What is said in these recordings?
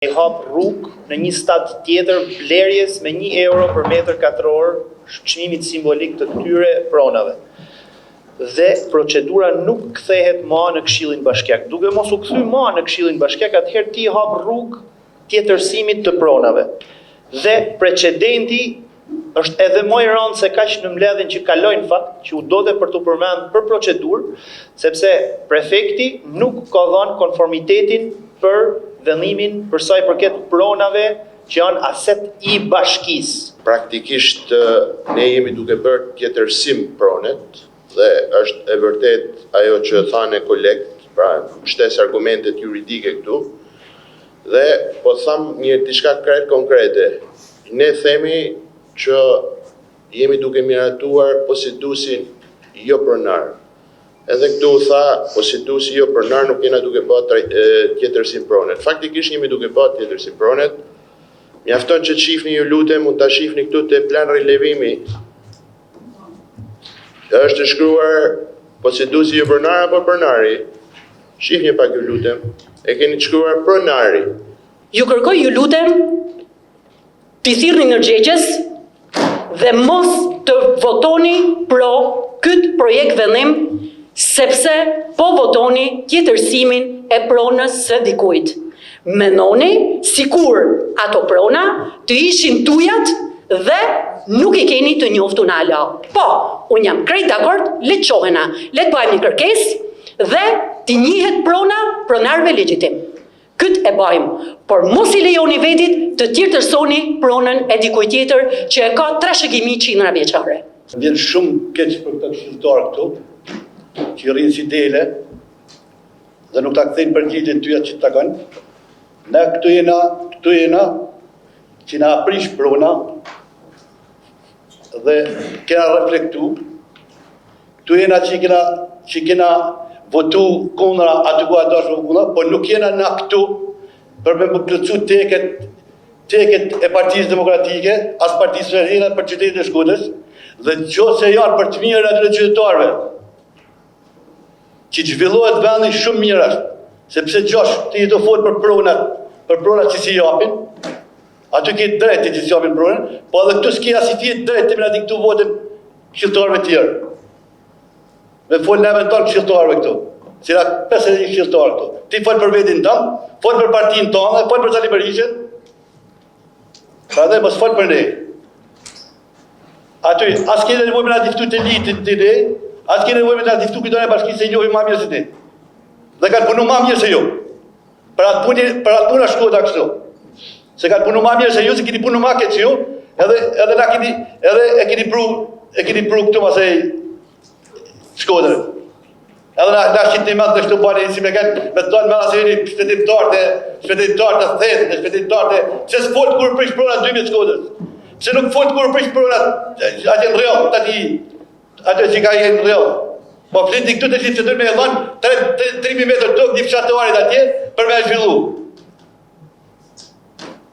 I hap rrugë në një stad tjetër blerjes me 1 euro për metër katror çmimit simbolik të këtyre pronave. Dhe procedura nuk kthehet më në Këshillin Bashkiak. Duke mos u kthy më në Këshillin Bashkiak, atëherë ti hap rrugë tjetërsimit të pronave. Dhe precedenti është edhe më i rëndë se kaq në mbledhjen që kaloi në fakt, që u dodhe për të përmendur për procedurë, sepse prefekti nuk ka dhënë konformitetin për vendimin për sa i përket pronave që janë aset i bashkisë. Praktikisht ne jemi duke bërë tjetërsim pronet dhe është e vërtet ajo që thanë kolegët, pra shtes argumentet juridike këtu, dhe po tham një diçka konkrete. Ne themi që jemi duke miratuar posedusin jo pronar. Edhe këtu tha, posedusi jo pronar nuk jena duke bërë tjetërsim pronet. Faktikisht jemi duke bërë tjetërsim pronet. Mjafton që shifni ju lutem, mund ta shifni këtu te plan rilevimi. Është shkruar posedusi jo pronar apo pronari. Shifni pak ju lutem. E keni shkruar pronari. Ju kërkoj ju lutem t'i thirrni ndërgjegjës dhe mos të votoni pro këtë projekt vendim, sepse po votoni tjetërsimin e pronës së dikujt. Menoni sikur ato prona të ishin tujat dhe nuk i keni të njoftur në ala. Po, unë jam krejt dakord, le të qohena, le të bëjmë një kërkesë dhe t'i njihet prona pronarëve legjitim. Këtë e bëjmë, por mos i lejoni vetit të tjetërsoni pronën e dikujt tjetër që e ka trashëgimi qindra vjeçare. Vjen shumë keq për këtë këshilltar këtu, që rrinë si dele dhe nuk ta kthejnë përgjigjen tyja që ta kanë. Ne këtu jena që na aprish prona dhe kena reflektu. Këtu jena që kena votu kundra aty ku dashur kundra, por nuk jena na këtu për me plotsu teket e Partisë Demokratike, as Partisë Së për qytetin e Shkodrës, dhe nëse janë për të mirë atyre qytetarëve, që zhvillohet vendi shumë mirë është, sepse gjosh ti do fol për pronat që si japin, aty ke drejt që si japin pronën, po edhe këtu s'ke as i fjet drejt të më këtu votën këshilltarëve tjerë. Me fol në eventual këshilltarëve këtu. Cila 51 këshilltarë këtu. Ti fol për vetin tënd, fol për partinë tonë, fol për Sali Berishën. Pra dhe mos fol për ne. Aty, as kene nevojë me na diftu të litit të ne, as kene nevojë me na diftu këto në bashkisë se njohim më mirë se ti. Dhe kanë punu më mirë se ju. Për atë puna Shkoda kështu. Se kanë punu më mirë se ju, se keni punu më keq se ju, edhe na keni e keni pru këtu masej Shkodrën. Edhe na shqitni më të shtu bani si me kanë me tonë me asëri shpëtimtar të thethë, shpëtimtar të që s'folt kur prish pronat 12 Shkodrës. Pse nuk folt kur prish pronat atë në rreth tani atë që ka në rreth. Po fliti këtu të që duhet me dhënë 3000 metër tokë një fshatorit atje për me zhvillu.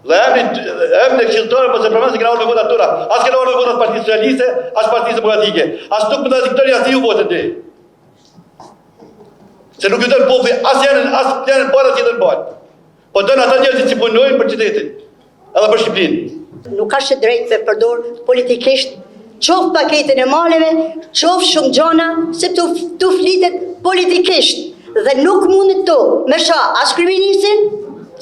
Dhe emni këshilltarë po se përmend se kena orë me votat tona. As kena orë me votat Partisë Socialiste, as Partisë Demokratike. As nuk më të këtëri as ju votën ti. Se nuk ju dënë populli as janë bërë as jetën bërë. Po dënë ata njerëzit që punojnë për qytetin, edhe për Shqipërinë. Nuk ka që drejt me përdor politikisht, qof paketën e maleve, qof shumë gjona, se tu flitet politikisht. Dhe nuk mundet tu me sha as kryeministin,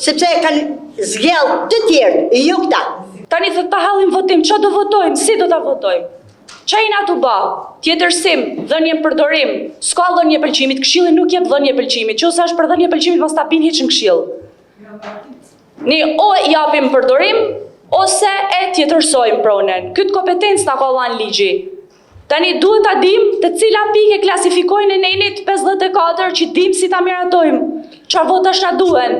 sepse kanë zgjellë të tjerë, jo këta. Tani thot ta hallim votim, ço do votojmë, si do ta votojmë? Çajna tu bë, tjetërsim, dhënie përdorim, s'ka dhënie pëlqimit, këshilli nuk jep dhënie pëlqimit, nëse është për dhënie pëlqimit mos ta bin hiç në këshill. Ne o japim përdorim ose e tjetërsojmë pronën. Këtë kompetencë na ka dhënë ligji. Tani duhet ta dim të cila pikë klasifikojnë në nenit 54 që dim si ta miratojmë. Çfarë votash na duhen?